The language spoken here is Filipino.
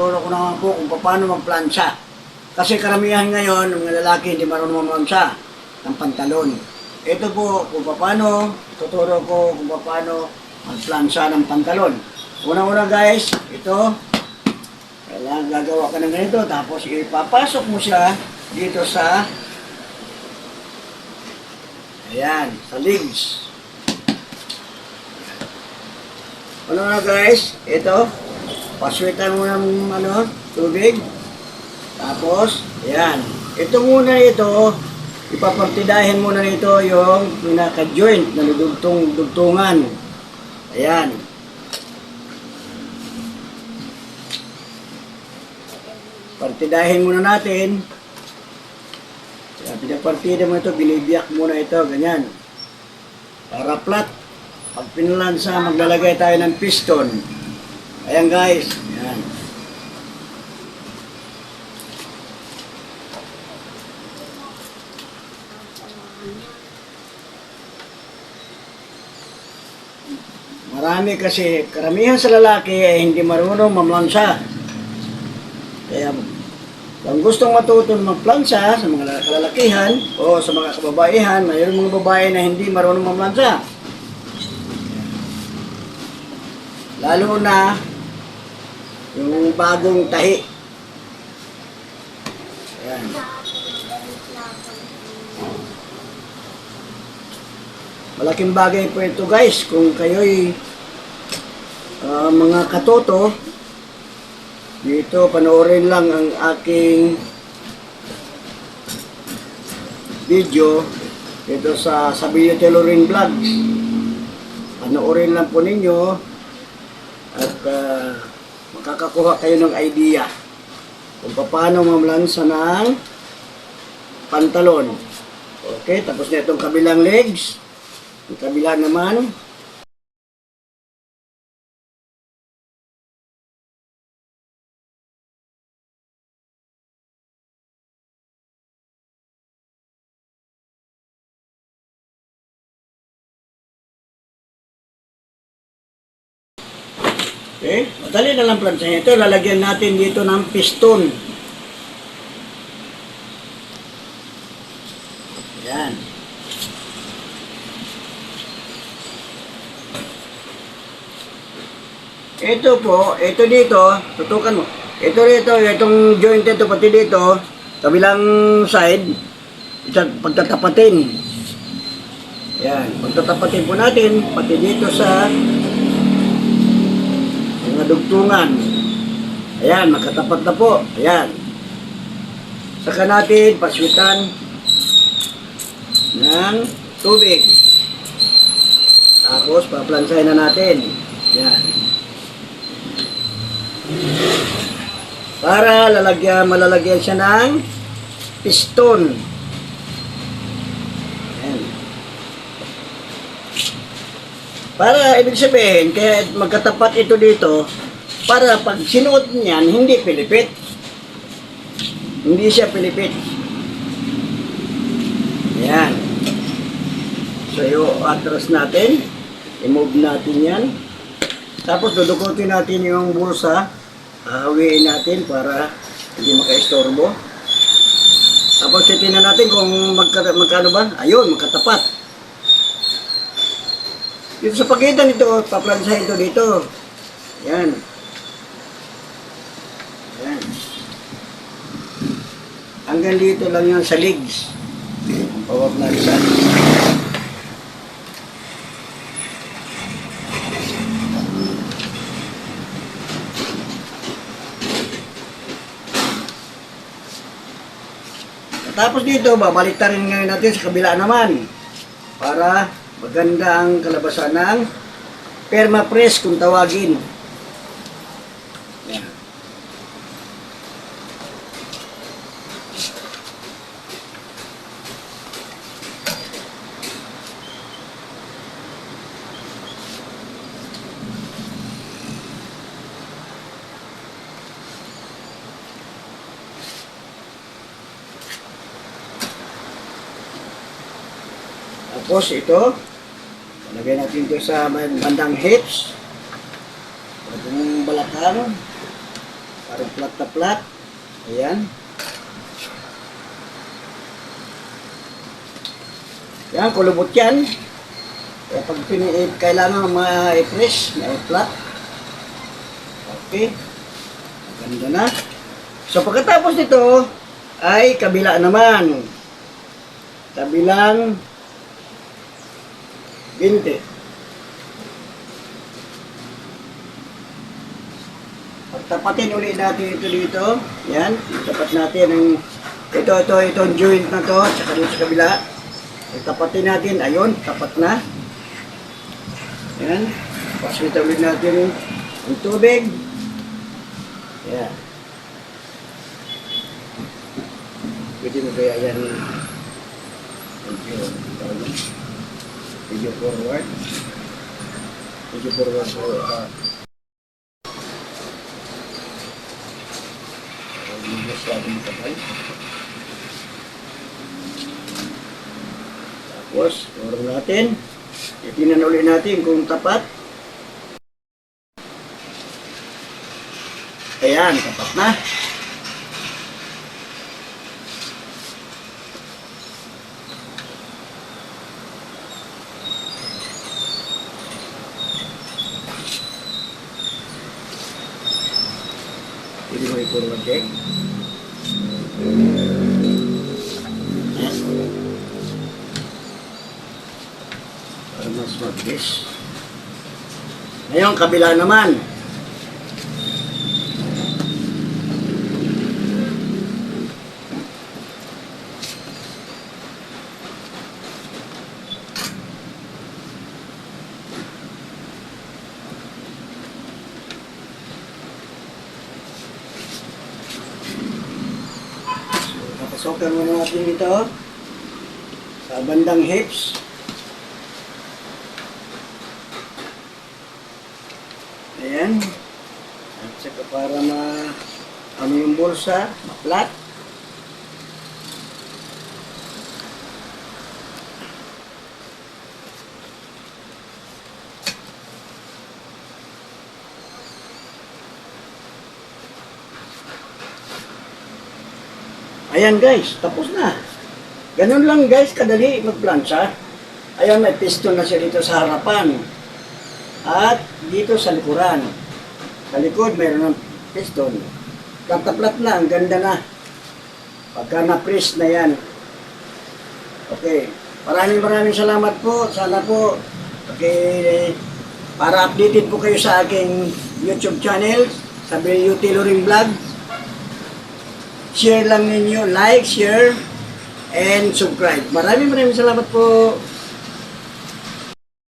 Turo ko naman po kung paano magplansya. Kasi karamihan ngayon, ng mga lalaki hindi marunong magplansya ng pantalon. Ito po kung paano, tuturo ko kung paano magplansya ng pantalon. Una-una guys, ito, kailangan gagawa ka ng ganito, tapos ipapasok mo siya dito sa, ayan, sa legs. Una-una guys, ito, paswetan mo ng tubig. Tapos, ayan. Ito muna ito, ipapartidahin muna nito yung pinaka-joint na dugtungan. Ayan. Partidahin muna natin. Kaya pinapartida mo ito, binibiyak muna ito, ganyan. Para flat. Pag pinalansa, maglalagay tayo ng piston. Ayan guys, ayan. Marami kasi, karamihan sa lalaki ay hindi marunong mamlansa. Kaya, kung gustong matutong magplansa sa mga kalalakihan o sa mga kababaihan, mayroong mga babae na hindi marunong mamlansa. Lalo na yung bagong tahi. Ayan. Malaking bagay po ito guys kung kayo'y mga katoto. Dito panoorin lang ang aking video dito sa Sabio Tailoring Vlogs. Panoorin lang po ninyo at makakakuha kayo ng idea kung paano mamlansa ng pantalon. Okay, tapos na itong kabilang legs. Yung kabila naman. Okay, madali na lang plansahin ito. Lalagyan natin dito ng piston. Ayan. Ito po, ito dito, tutukan mo. Ito rito, itong joint ito pati dito, kabilang side, ito pagtatapatin. Ayan, pagtatapatin po natin, pati dito sa mga dugtungan. Ayan, makatapat na po. Ayan. Saka natin paswitan ng tubig. Tapos, paplansahin na natin. Ayan. Para malalagyan siya ng piston. Ayan. Para ibig sabihin, kaya magkatapat ito dito, para pag sinuot niyan, hindi pilipit. Hindi siya pilipit. Ayan. So, i-atras natin. I-move natin yan. Tapos, dudukutin natin yung bulsa. Hawiin natin para hindi makaistorbo. Tapos, titignan natin kung magkano ba. Ayun, magkatapat. Dito sa pagitan ito, paplansahin ito dito. Yan. Yan. Hanggang dito lang yan sa legs. Pawag na isa. Tapos dito, babaliktarin ngayon natin sa kabila naman para maganda ang kalabasan ng perma-press kung tawagin. Yan. Tapos ito, lagay natin ito sa bandang hips. Itong balakang para taplat-taplat. Ayan. Yan, kulubot yan. Kaya pag kailangan ma-press, ma-flat. Okay. Ganda na. So pagkatapos nito, ay kabila naman. Kabilang 20. Pagtapatin ulit natin ito dito. Yan. Tapat natin ang itong joint na to, tsaka dito sa kabila. Tapatin natin, ayun, tapat na. Yan. Paswita ulit natin ang tubig. Yan. Pwede mo kaya yan video forward. Video forward po. Tapos, forward natin. Itinan ulit natin kung tapat. Ayan, tapat na. Hindi mo i-forward check. Para mas mabilis. Ngayon, kabila naman. Papasokan muna natin dito sa bandang hips. Ayan. At saka para ano yung bulsa, ma-flat. Ayan guys, tapos na. Ganun lang guys, kadali magplansya. Ayan, may piston na siya dito sa harapan. At dito sa likuran. Sa likod, mayroon ng piston. Tataplat na, ang ganda na. Pagka na-press na yan. Okay. Maraming salamat po. Sana po, okay, para updated po kayo sa aking YouTube channel, sa BU Tailoring Vlog. Share lang ninyo, like, share, and subscribe. Maraming salamat po.